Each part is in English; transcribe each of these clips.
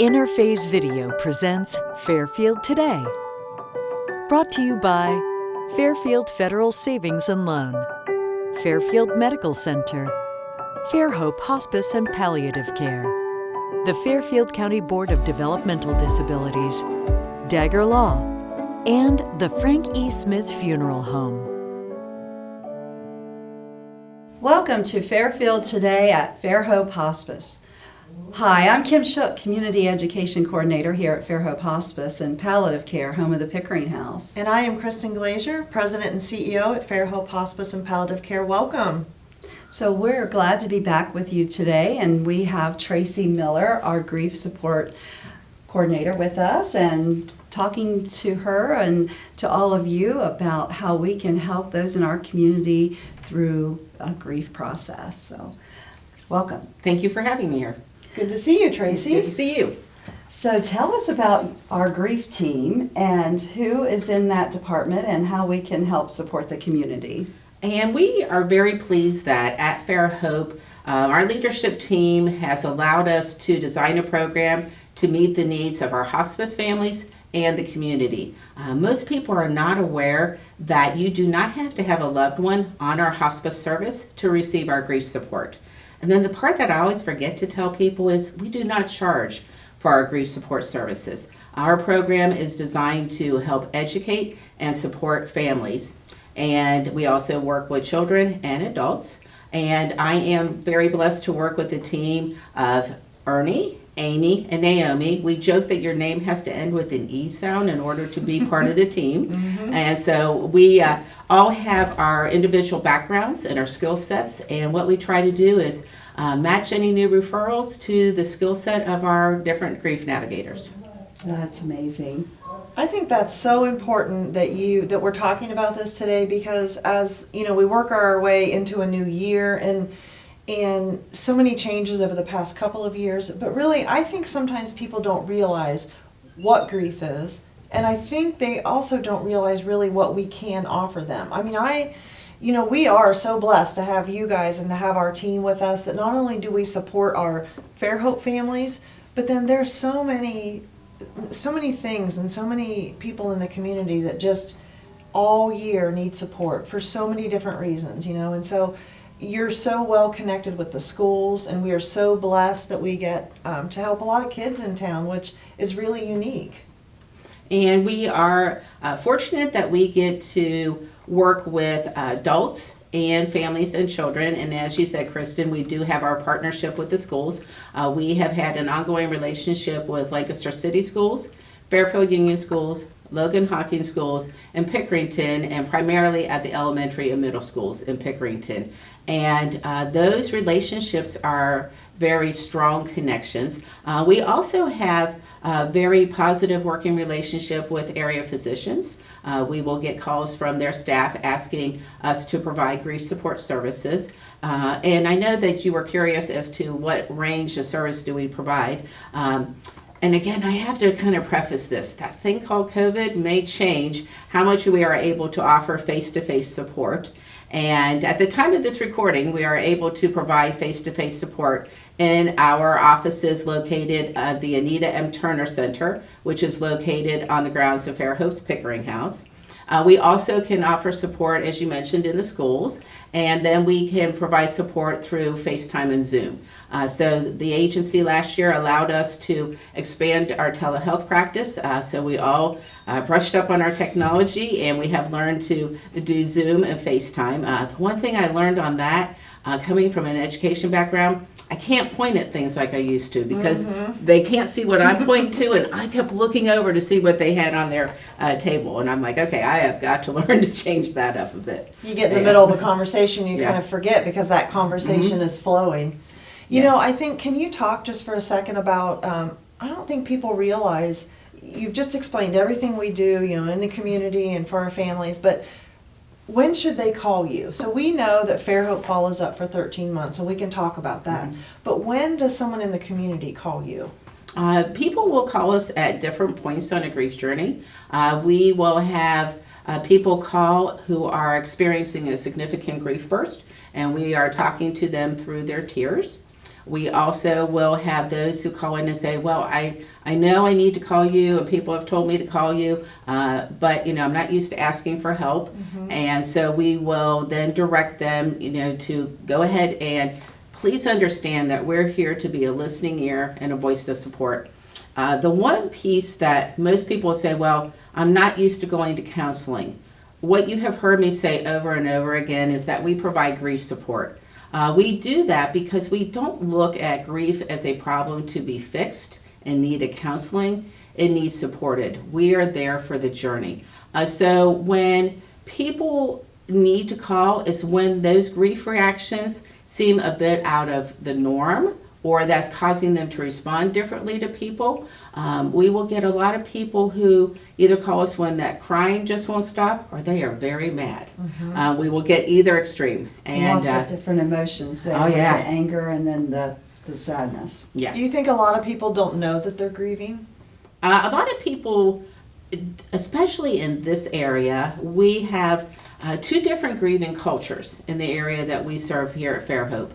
Interphase Video presents Fairfield Today. Brought to you by Fairfield Federal Savings and Loan, Fairfield Medical Center, Fairhope Hospice and Palliative Care, the Fairfield County Board of Developmental Disabilities, Dagger Law, and the Frank E. Smith Funeral Home. Welcome to Fairfield Today at Fairhope Hospice. Hi, I'm Kim Shook, Community Education Coordinator here at Fairhope Hospice and Palliative Care, home of the Pickering House. And I am Kristen Glazier, President and CEO at Fairhope Hospice and Palliative Care. Welcome. So we're glad to be back with you today, and we have Tracy Miller, our Grief Support Coordinator, with us, and talking to her and to all of you about how we can help those in our community through a grief process. So welcome. Thank you for having me here. Good to see you, Tracy. Good to see you. So tell us about our grief team and who is in that department and how we can help support the community. And we are very pleased that at Fairhope, our leadership team has allowed us to design a program to meet the needs of our hospice families and the community. Most people are not aware that you do not have to have a loved one on our hospice service to receive our grief support. And then the part that I always forget to tell people is we do not charge for our grief support services. Our program is designed to help educate and support families. And we also work with children and adults. And I am very blessed to work with the team of Ernie, Amy, and Naomi. We joke that your name has to end with an E sound in order to be part of the team. And so we all have our individual backgrounds and our skill sets. And what we try to do is match any new referrals to the skill set of our different grief navigators. That's amazing. I think that's so important that we're talking about this today, because as you know, we work our way into a new year and so many changes over the past couple of years, but really I think sometimes people don't realize what grief is, and I think they also don't realize really what we can offer them. I mean, we are so blessed to have you guys and to have our team with us, that not only do we support our Fairhope families, but then there's so many things and so many people in the community that just all year need support for so many different reasons, and so you're so well connected with the schools, and we are so blessed that we get to help a lot of kids in town, which is really unique. And we are fortunate that we get to work with adults and families and children. And as you said, Kristen, we do have our partnership with the schools. We have had an ongoing relationship with Lancaster City Schools, Fairfield Union Schools, Logan Hawkins Schools, and Pickerington, and primarily at the elementary and middle schools in Pickerington. And those relationships are very strong connections. We also have a very positive working relationship with area physicians. We will get calls from their staff asking us to provide grief support services. And I know that you were curious as to what range of service do we provide. And again, I have to kind of preface this. That thing called COVID may change how much we are able to offer face-to-face support. And at the time of this recording, we are able to provide face-to-face support in our offices located at the Anita M. Turner Center, which is located on the grounds of Fairhope's Pickering House. We also can offer support, as you mentioned, in the schools, and then we can provide support through FaceTime and Zoom. So the agency last year allowed us to expand our telehealth practice, so we all brushed up on our technology, and we have learned to do Zoom and FaceTime. The one thing I learned on that, coming from an education background, I can't point at things like I used to, because they can't see what I'm pointing to, and I kept looking over to see what they had on their table, and I'm like, okay, I have got to learn to change that up a bit. You get in the middle of a conversation, you kind of forget, because that conversation is flowing. You know, I think, can you talk just for a second about, I don't think people realize, you've just explained everything we do, in the community and for our families, but when should they call you? So we know that Fairhope follows up for 13 months, and we can talk about that. But when does someone in the community call you? People will call us at different points on a grief journey. We will have people call who are experiencing a significant grief burst, and we are talking to them through their tears. We also will have those who call in and say, well, I know I need to call you and people have told me to call you, but I'm not used to asking for help. And so we will then direct them, to go ahead and please understand that we're here to be a listening ear and a voice of support. The one piece that most people say, well, I'm not used to going to counseling. What you have heard me say over and over again is that we provide grief support. We do that because we don't look at grief as a problem to be fixed and need a counseling. It needs supported. We are there for the journey. So when people need to call is when those grief reactions seem a bit out of the norm, or that's causing them to respond differently to people. We will get a lot of people who either call us when that crying just won't stop or they are very mad. We will get either extreme. And Lots of different emotions there. Oh, yeah. The anger and then the sadness. yeah. Do you think a lot of people don't know that they're grieving? A lot of people, especially in this area, we have two different grieving cultures in the area that we serve here at Fairhope.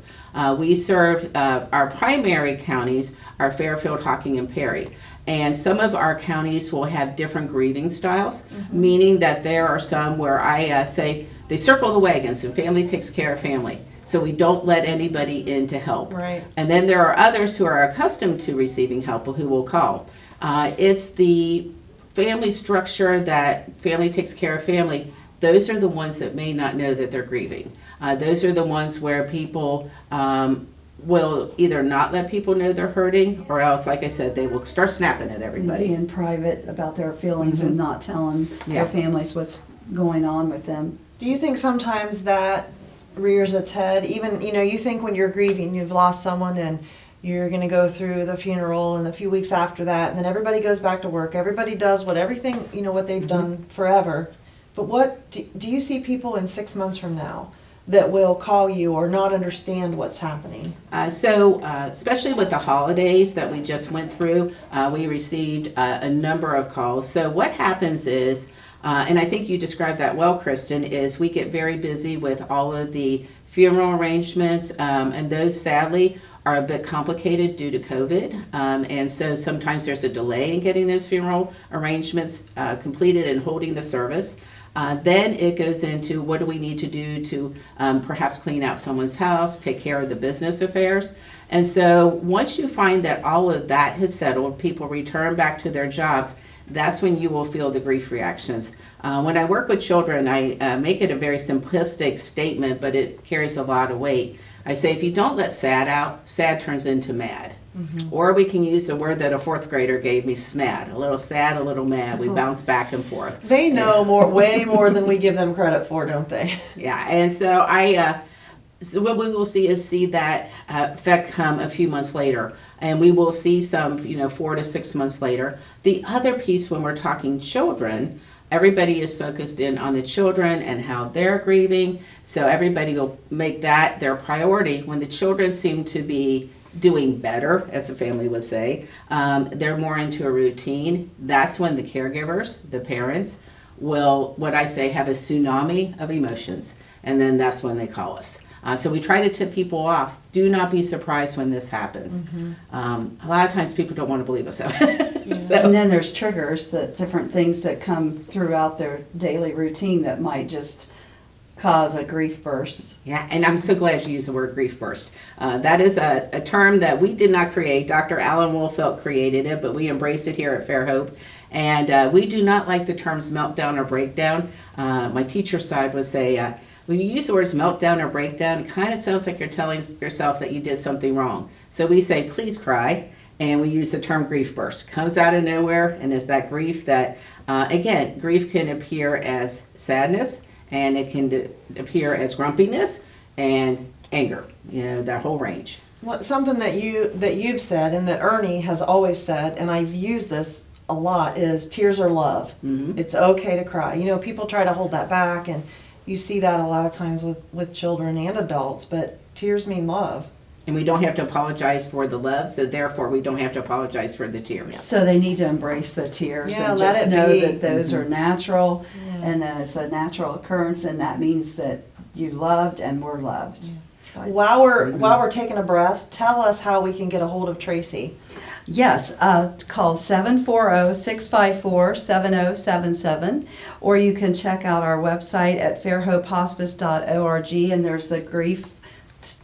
We serve our primary counties are Fairfield, Hocking, and Perry. And some of our counties will have different grieving styles, meaning that there are some where I say they circle the wagons and family takes care of family. So we don't let anybody in to help. Right. And then there are others who are accustomed to receiving help who will call. It's the family structure that family takes care of family. Those are the ones that may not know that they're grieving. Those are the ones where people will either not let people know they're hurting, or else, like I said, they will start snapping at everybody. Being private about their feelings and not telling Yeah. their families what's going on with them. Do you think sometimes that rears its head? Even, you think when you're grieving, you've lost someone and you're going to go through the funeral and a few weeks after that, and then everybody goes back to work. Everybody does what they've done forever. But what do you see people in 6 months from now that will call you or not understand what's happening? Especially with the holidays that we just went through, we received a number of calls. So what happens is, and I think you described that well, Kristen, is we get very busy with all of the funeral arrangements, and those sadly are a bit complicated due to COVID. And so sometimes there's a delay in getting those funeral arrangements completed and holding the service. Then it goes into what do we need to do to perhaps clean out someone's house, take care of the business affairs. And so once you find that all of that has settled, people return back to their jobs, that's when you will feel the grief reactions. When I work with children, I make it a very simplistic statement, but it carries a lot of weight. I say if you don't let sad out, sad turns into mad. Or we can use the word that a fourth grader gave me, smad. A little sad, a little mad. We bounce back and forth. They know way more than we give them credit for, don't they? Yeah, and so so what we will see that effect come a few months later, and we will see some 4 to 6 months later. The other piece, when we're talking children, everybody is focused in on the children and how they're grieving, so everybody will make that their priority. When the children seem to be doing better, as a family would say, they're more into a routine. That's when the caregivers, the parents, will, what I say, have a tsunami of emotions, and then that's when they call us. So we try to tip people off. Do not be surprised when this happens. A lot of times people don't want to believe us. So. And then there's triggers, that different things that come throughout their daily routine that might just cause a grief burst. Yeah, and I'm so glad you used the word grief burst. That is a term that we did not create. Dr. Alan Wolfelt created it, but we embraced it here at Fairhope. And we do not like the terms meltdown or breakdown. My teacher side would say, when you use the words meltdown or breakdown, it kind of sounds like you're telling yourself that you did something wrong. So we say, please cry, and we use the term grief burst. Comes out of nowhere, and is that grief that, again, grief can appear as sadness, and it can appear as grumpiness and anger, that whole range. Something that you've said and that Ernie has always said, and I've used this a lot, is tears are love. It's okay to cry. People try to hold that back, and you see that a lot of times with children and adults, but tears mean love. And we don't have to apologize for the love, so therefore we don't have to apologize for the tears. So they need to embrace the tears and let just it know be. that those are natural, and that it's a natural occurrence, and that means that you loved and were loved. While we're taking a breath, tell us how we can get a hold of Tracy. Yes, call 740-654-7077, or you can check out our website at fairhopehospice.org, and there's the grief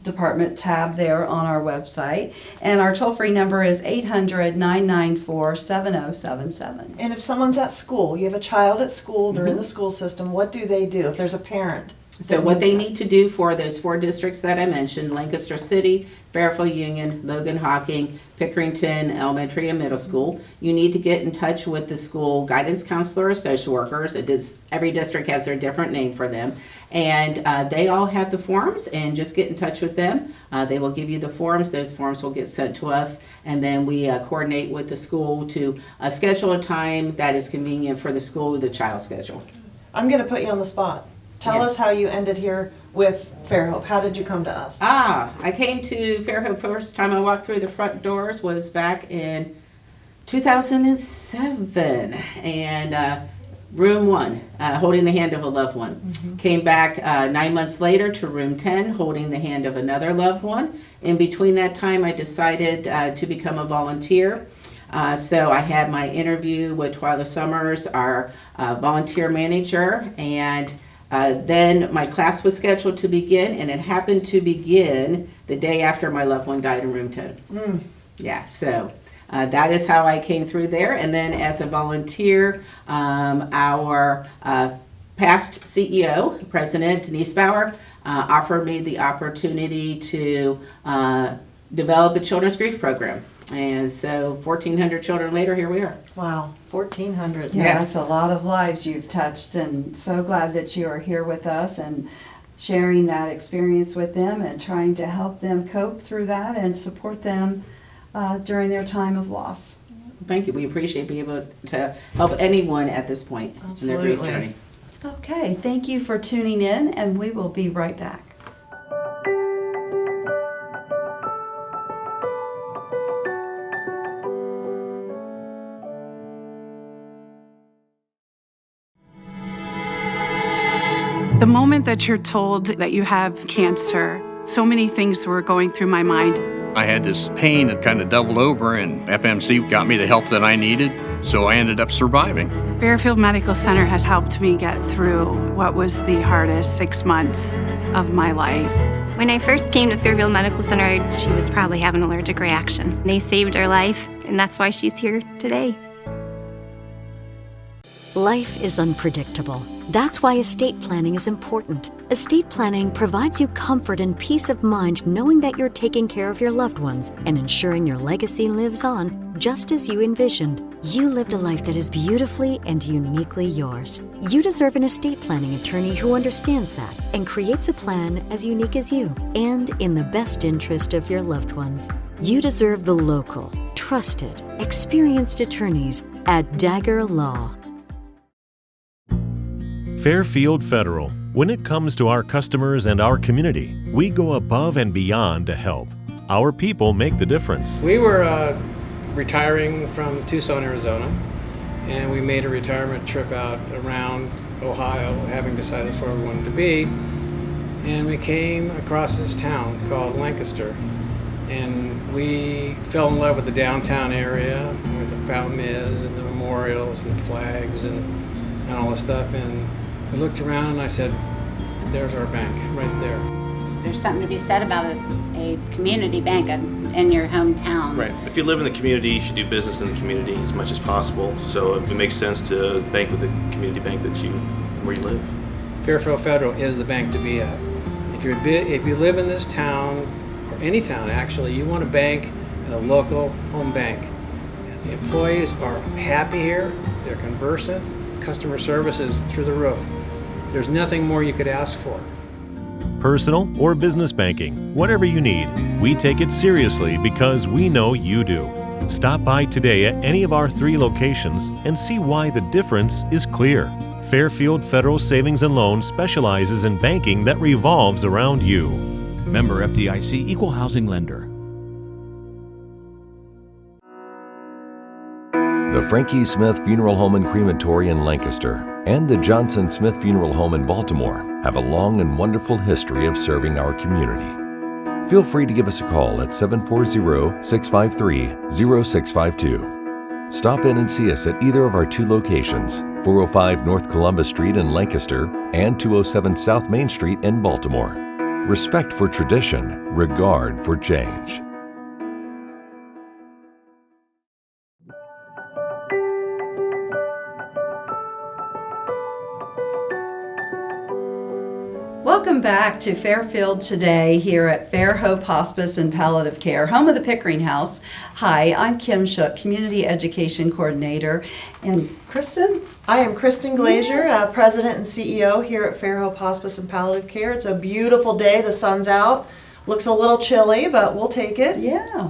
department tab there on our website. And our toll-free number is 800-994-7077. And if someone's at school, you have a child at school, they're in the school system, what do they do if there's a parent? So what they need to do for those 4 districts that I mentioned, Lancaster City, Fairfield Union, Logan Hocking, Pickerington Elementary and Middle School, you need to get in touch with the school guidance counselor or social workers. Every district has their different name for them. And they all have the forms, and just get in touch with them. They will give you the forms. Those forms will get sent to us, and then we coordinate with the school to schedule a time that is convenient for the school with the child schedule. I'm going to put you on the spot. Tell us how you ended here with Fairhope. How did you come to us? I came to Fairhope first time I walked through the front doors was back in 2007, and room 1, holding the hand of a loved one. Mm-hmm. Came back 9 months later to room 10, holding the hand of another loved one. In between that time, I decided to become a volunteer. So I had my interview with Twyla Summers, our volunteer manager, and then my class was scheduled to begin, and it happened to begin the day after my loved one died in room 10. Yeah, so that is how I came through there. And then as a volunteer, our past CEO, President Denise Bauer, offered me the opportunity to develop a children's grief program. And so 1,400 children later, here we are. Wow, 1,400. Yeah, that's a lot of lives you've touched, and so glad that you are here with us and sharing that experience with them and trying to help them cope through that and support them during their time of loss. Thank you. We appreciate being able to help anyone at this point in their grief journey. Okay, thank you for tuning in, and we will be right back. The moment that you're told that you have cancer, so many things were going through my mind. I had this pain that kind of doubled over, and FMC got me the help that I needed, so I ended up surviving. Fairfield Medical Center has helped me get through what was the hardest 6 months of my life. When I first came to Fairfield Medical Center, she was probably having an allergic reaction. They saved her life, and that's why she's here today. Life is unpredictable. That's why estate planning is important. Estate planning provides you comfort and peace of mind knowing that you're taking care of your loved ones and ensuring your legacy lives on just as you envisioned. You lived a life that is beautifully and uniquely yours. You deserve an estate planning attorney who understands that and creates a plan as unique as you and in the best interest of your loved ones. You deserve the local, trusted, experienced attorneys at Dagger Law. Fairfield Federal. When it comes to our customers and our community, we go above and beyond to help. Our people make the difference. We were retiring from Tucson, Arizona, and we made a retirement trip out around Ohio, having decided that's where we wanted to be. And we came across this town called Lancaster, and we fell in love with the downtown area, where the fountain is, and the memorials, and the flags, and all this stuff. And we looked around and I said, there's our bank right there. There's something to be said about a community bank in your hometown. Right. If you live in the community, you should do business in the community as much as possible. So it makes sense to bank with the community bank where you live. Fairfield Federal is the bank to be at. If you live in this town, or any town actually, you want to bank at a local home bank. And the employees are happy here, they're conversant, customer service is through the roof. There's nothing more you could ask for. Personal or business banking, whatever you need, we take it seriously because we know you do. Stop by today at any of our 3 locations and see why the difference is clear. Fairfield Federal Savings and Loan specializes in banking that revolves around you. Member FDIC Equal Housing Lender. The Frankie Smith Funeral Home and Crematory in Lancaster and the Johnson Smith Funeral Home in Baltimore have a long and wonderful history of serving our community. Feel free to give us a call at 740-653-0652. Stop in and see us at either of our 2 locations, 405 North Columbus Street in Lancaster and 207 South Main Street in Baltimore. Respect for tradition, regard for change. Welcome back to Fairfield Today here at Fairhope Hospice and Palliative Care, home of the Pickering House. Hi, I'm Kim Shook, Community Education Coordinator. And Kristen? I am Kristen Glazier, President and CEO here at Fairhope Hospice and Palliative Care. It's a beautiful day. The sun's out. Looks a little chilly, but we'll take it. Yeah.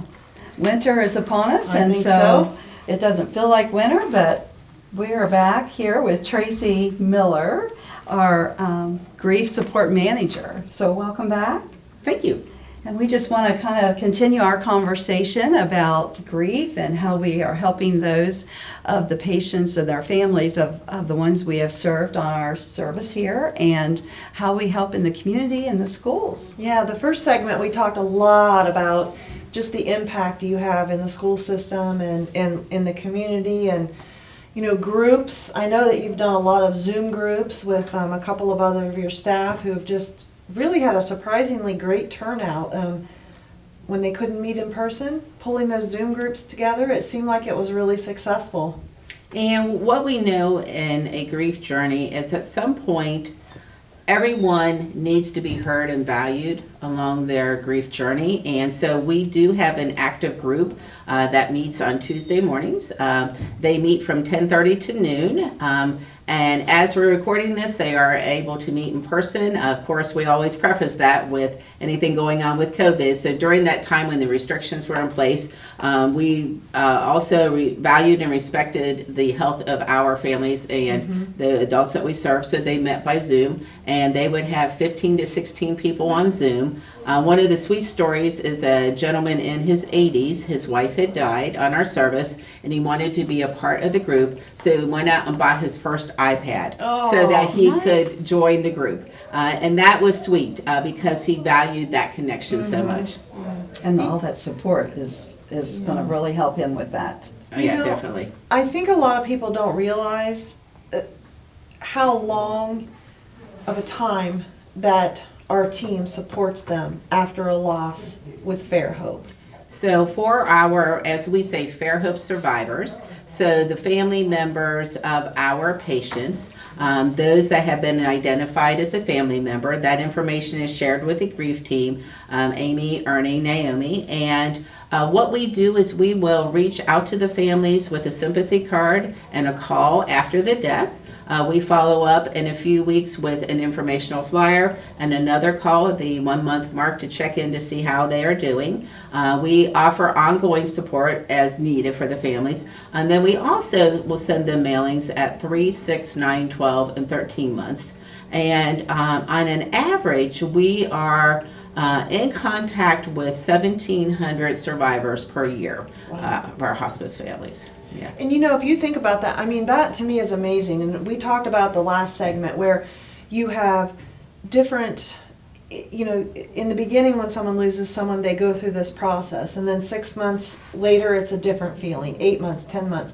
Winter is upon us, I and think so it doesn't feel like winter, but we are back here with Tracy Miller, our grief support manager. So welcome back. Thank you. And we just want to kind of continue our conversation about grief and how we are helping those of the patients and their families of the ones we have served on our service here, and how we help in the community and the schools. Yeah, the first segment we talked a lot about just the impact you have in the school system and in the community, and groups. I know that you've done a lot of Zoom groups with a couple of other of your staff who have just really had a surprisingly great turnout. When they couldn't meet in person, pulling those Zoom groups together, it seemed like it was really successful. And what we know in a grief journey is at some point, everyone needs to be heard and valued along their grief journey. And so we do have an active group that meets on Tuesday mornings. They meet from 10:30 to noon. And as we're recording this, they are able to meet in person. Of course, we always preface that with anything going on with COVID. So during that time when the restrictions were in place, we also valued and respected the health of our families and the adults that we serve. So they met by Zoom, and they would have 15 to 16 people on Zoom. One of the sweet stories is a gentleman in his 80s. His wife had died on our service, and he wanted to be a part of the group. So he went out and bought his first iPad so that he could join the group. And that was sweet because he valued that connection so much. And all that support is going to really help him with that. Yeah, definitely. I think a lot of people don't realize how long of a time that our team supports them after a loss with Fairhope. So for our, as we say, Fairhope survivors, so the family members of our patients, those that have been identified as a family member, that information is shared with the grief team, Amy, Ernie, Naomi, and what we do is we will reach out to the families with a sympathy card and a call after the death. We follow up in a few weeks with an informational flyer and another call at the 1 month mark to check in to see how they are doing. We offer ongoing support as needed for the families. And then we also will send them mailings at 3, 6, 9, 12, and 13 months. And on an average, we are in contact with 1,700 survivors per year of our hospice families. Yeah. And if you think about that, I mean, that to me is amazing. And we talked about the last segment where you have different, in the beginning when someone loses someone, they go through this process. And then 6 months later, it's a different feeling, 8 months, 10 months.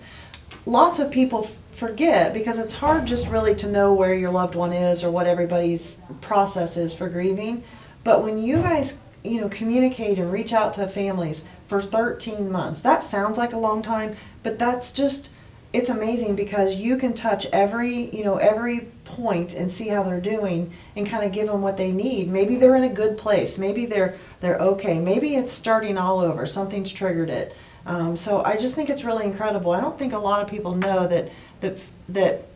Lots of people forget because it's hard just really to know where your loved one is or what everybody's process is for grieving. But when you guys, communicate and reach out to families for 13 months, that sounds like a long time, but that's just, it's amazing because you can touch every point and see how they're doing and kind of give them what they need. Maybe they're in a good place. Maybe they're okay. Maybe it's starting all over. Something's triggered it. So I just think it's really incredible. I don't think a lot of people know that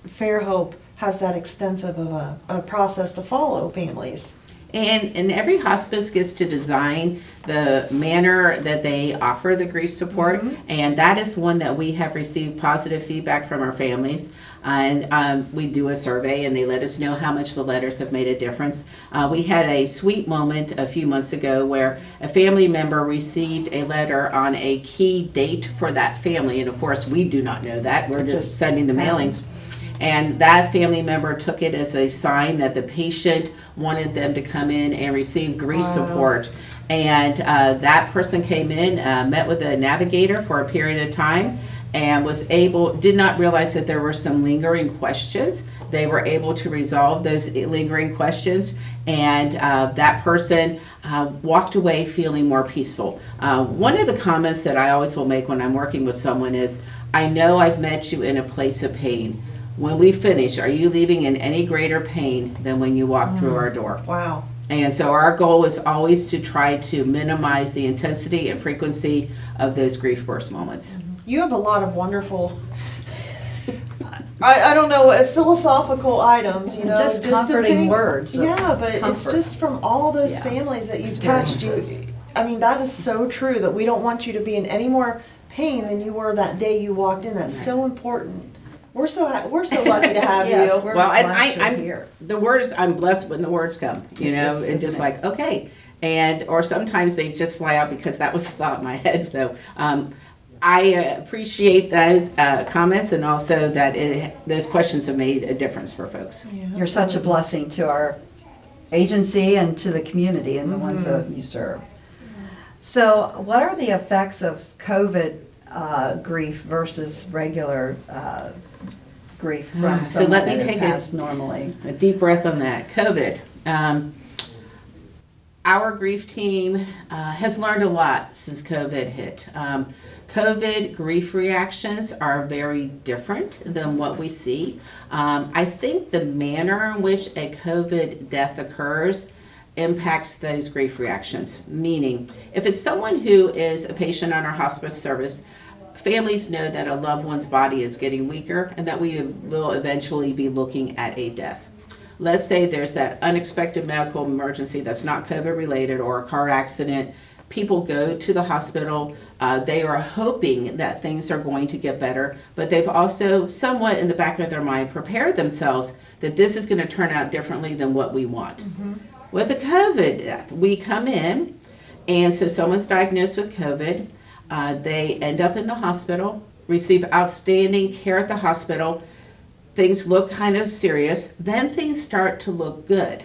Fairhope has that extensive of a process to follow families. And every hospice gets to design the manner that they offer the grief support, and that is one that we have received positive feedback from our families. And we do a survey, and they let us know how much the letters have made a difference. We had a sweet moment a few months ago where a family member received a letter on a key date for that family, and of course we do not know that. We're just sending the mailings. And that family member took it as a sign that the patient wanted them to come in and receive grief support. And that person came in, met with a navigator for a period of time, and did not realize that there were some lingering questions. They were able to resolve those lingering questions, and that person walked away feeling more peaceful. One of the comments that I always will make when I'm working with someone is, I know I've met you in a place of pain. When we finish, are you leaving in any greater pain than when you walked through our door? Wow. And so our goal is always to try to minimize the intensity and frequency of those grief burst moments. You have a lot of wonderful, I don't know, philosophical items, you know. Just comforting words. Yeah, but comfort. it's just from all those families that you've touched. I mean, that is so true, that we don't want you to be in any more pain than you were that day you walked in. That's so important. We're so lucky to have Yes, you. we're Well, and glad you're I'm here. the words. I'm blessed when the words come, you know, just and is just nice. like okay, or sometimes they just fly out because that was the thought in my head. So I appreciate those comments, and also that those questions have made a difference for folks. You're such a blessing to our agency and to the community and the ones that you serve. So, what are the effects of COVID grief versus regular grief from So someone let me that take passed normally? a deep breath on that. COVID. Our grief team has learned a lot since COVID hit. COVID grief reactions are very different than what we see. I think the manner in which a COVID death occurs impacts those grief reactions. Meaning, if it's someone who is a patient on our hospice service, families know that a loved one's body is getting weaker and that we will eventually be looking at a death. Let's say there's that unexpected medical emergency that's not COVID related or a car accident. People go to the hospital. They are hoping that things are going to get better, but they've also somewhat in the back of their mind prepared themselves that this is going to turn out differently than what we want. With a COVID death, we come in, and so someone's diagnosed with COVID. They end up in the hospital, receive outstanding care at the hospital. Things look kind of serious. Then things start to look good.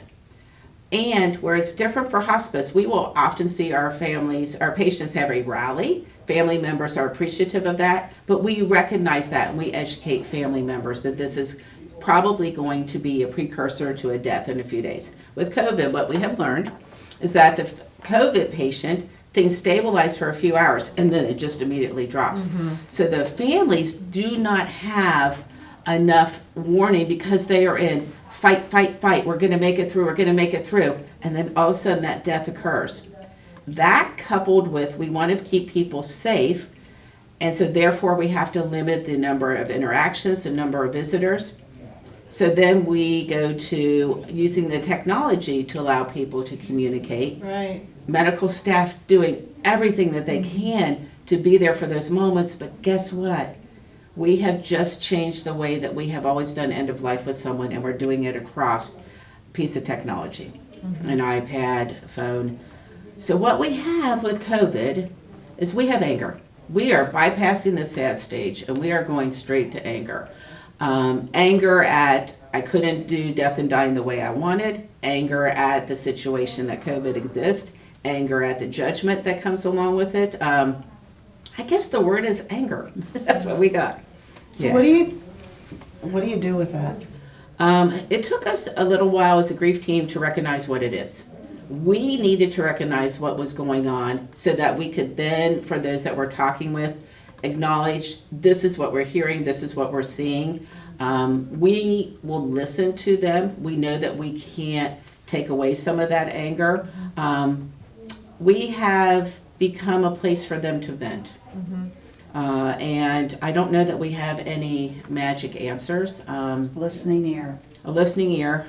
And where it's different for hospice, we will often see our patients have a rally. Family members are appreciative of that, but we recognize that and we educate family members that this is probably going to be a precursor to a death in a few days. With COVID, what we have learned is that the COVID patient, things stabilize for a few hours and then it just immediately drops. So the families do not have enough warning because they are in fight, fight, fight. We're going to make it through. We're going to make it through. And then all of a sudden that death occurs. That coupled with we want to keep people safe, and so therefore we have to limit the number of interactions, the number of visitors. So then we go to using the technology to allow people to communicate. Right. Medical staff doing everything that they can to be there for those moments, but guess what? We have just changed the way that we have always done end of life with someone, and we're doing it across a piece of technology, an iPad, phone. So what we have with COVID is we have anger. We are bypassing the sad stage, and we are going straight to anger. Anger at I couldn't do death and dying the way I wanted, anger at the situation that COVID exists, anger at the judgment that comes along with it. I guess the word is anger. That's what we got. So what do you do with that? It took us a little while as a grief team to recognize what it is. We needed to recognize what was going on so that we could then, for those that we're talking with, acknowledge this is what we're hearing, this is what we're seeing. We will listen to them. We know that we can't take away some of that anger. We have become a place for them to vent. And I don't know that we have any magic answers. Listening ear. A listening ear.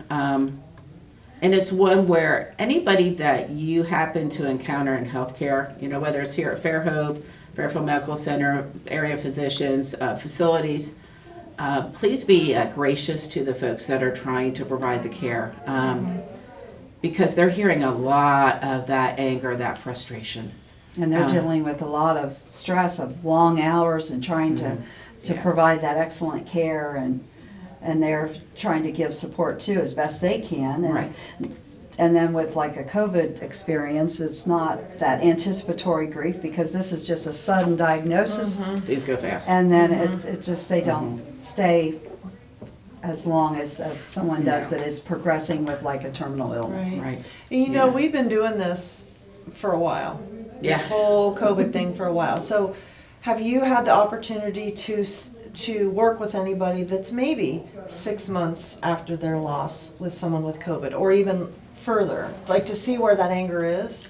And it's one where anybody that you happen to encounter in healthcare, you know, whether it's here at Fairfield Medical Center, area physicians, facilities, please be gracious to the folks that are trying to provide the care. Because they're hearing a lot of that anger, that frustration. And they're dealing with a lot of stress of long hours and trying to provide that excellent care, and they're trying to give support too as best they can. And And then with like a COVID experience, it's not that anticipatory grief because this is just a sudden diagnosis. These go fast. And then it just, they don't stay as long as someone does that is progressing with like a terminal illness. Right. And you know, we've been doing this for a while. Yeah. This whole COVID thing for a while. So have you had the opportunity to work with anybody that's maybe 6 months after their loss with someone with COVID, or even further, like to see where that anger is?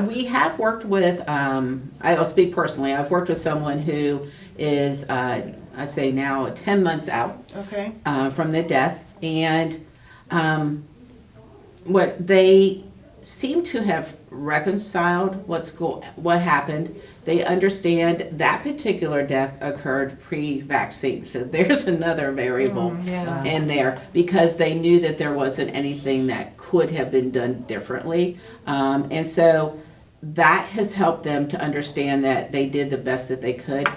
We have worked with, I'll speak personally, I've worked with someone who is, I'd say now 10 months out from the death, and what they seem to have reconciled what happened. They understand that particular death occurred pre-vaccine, so there's another variable in there, because they knew that there wasn't anything that could have been done differently, and so that has helped them to understand that they did the best that they could.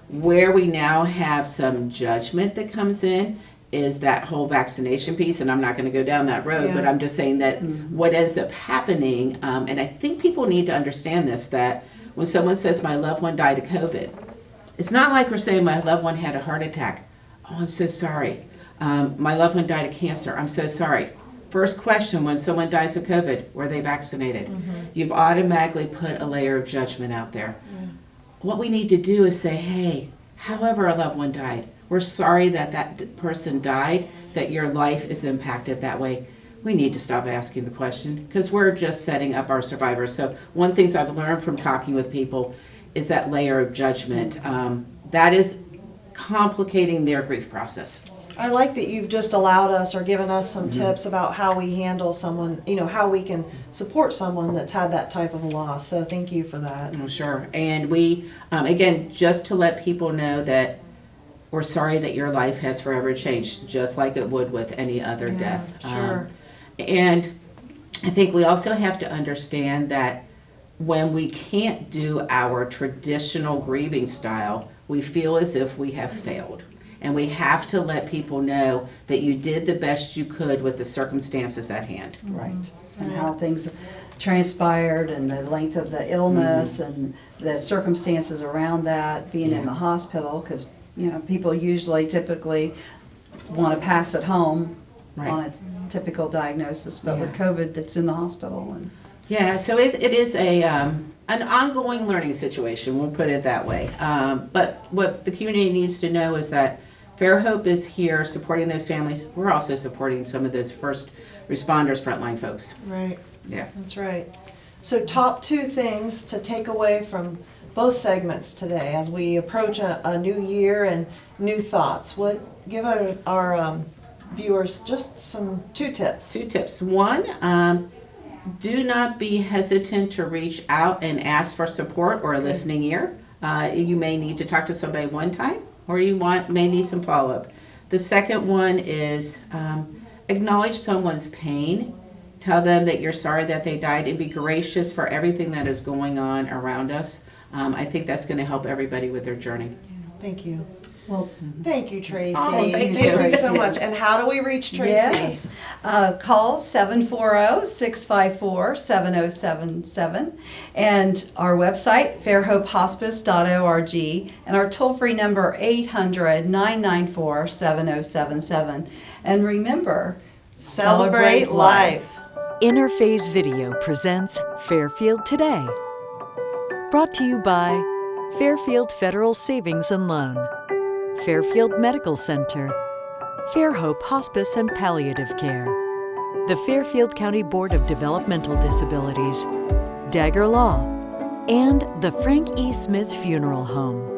Where we now have some judgment that comes in is that whole vaccination piece, and I'm not going to go down that road, but I'm just saying that what ends up happening, and I think people need to understand this, that when someone says my loved one died of COVID, it's not like we're saying my loved one had a heart attack. Oh, I'm so sorry. My loved one died of cancer. I'm so sorry. First question when someone dies of COVID, were they vaccinated? You've automatically put a layer of judgment out there. What we need to do is say, hey, however a loved one died, we're sorry that that person died, that your life is impacted that way. We need to stop asking the question, because we're just setting up our survivors. So one of the things I've learned from talking with people is that layer of judgment. That is complicating their grief process. I like that you've just allowed us or given us some tips about how we handle someone, you know, how we can support someone that's had that type of a loss. So thank you for that. Oh, sure. And we, again, just to let people know that we're sorry that your life has forever changed, just like it would with any other death. Sure. And I think we also have to understand that when we can't do our traditional grieving style, we feel as if we have failed. And we have to let people know that you did the best you could with the circumstances at hand. Right. And how things transpired and the length of the illness and the circumstances around that, being in the hospital, because you know, people typically want to pass at home on a typical diagnosis, but with COVID, that's in the hospital. And so it is an ongoing learning situation, we'll put it that way. But what the community needs to know is that Fairhope is here supporting those families. We're also supporting some of those first responders, frontline folks. Right. Yeah. That's right. So top 2 things to take away from both segments today as we approach a new year and new thoughts. Give our viewers just some 2 tips. 2 tips. One, do not be hesitant to reach out and ask for support or a listening ear. You may need to talk to somebody one time, or you may need some follow-up. The second one is acknowledge someone's pain. Tell them that you're sorry that they died, and be gracious for everything that is going on around us. I think that's going to help everybody with their journey. Thank you. Well, thank you, Tracy. Oh, thank you so much. And how do we reach Tracy? Yes. Call 740-654-7077 and our website, fairhopehospice.org, and our toll-free number, 800-994-7077. And remember, celebrate life. Interphase Video presents Fairfield Today. Brought to you by Fairfield Federal Savings and Loan, Fairfield Medical Center, Fairhope Hospice and Palliative Care, the Fairfield County Board of Developmental Disabilities, Dagger Law, and the Frank E. Smith Funeral Home.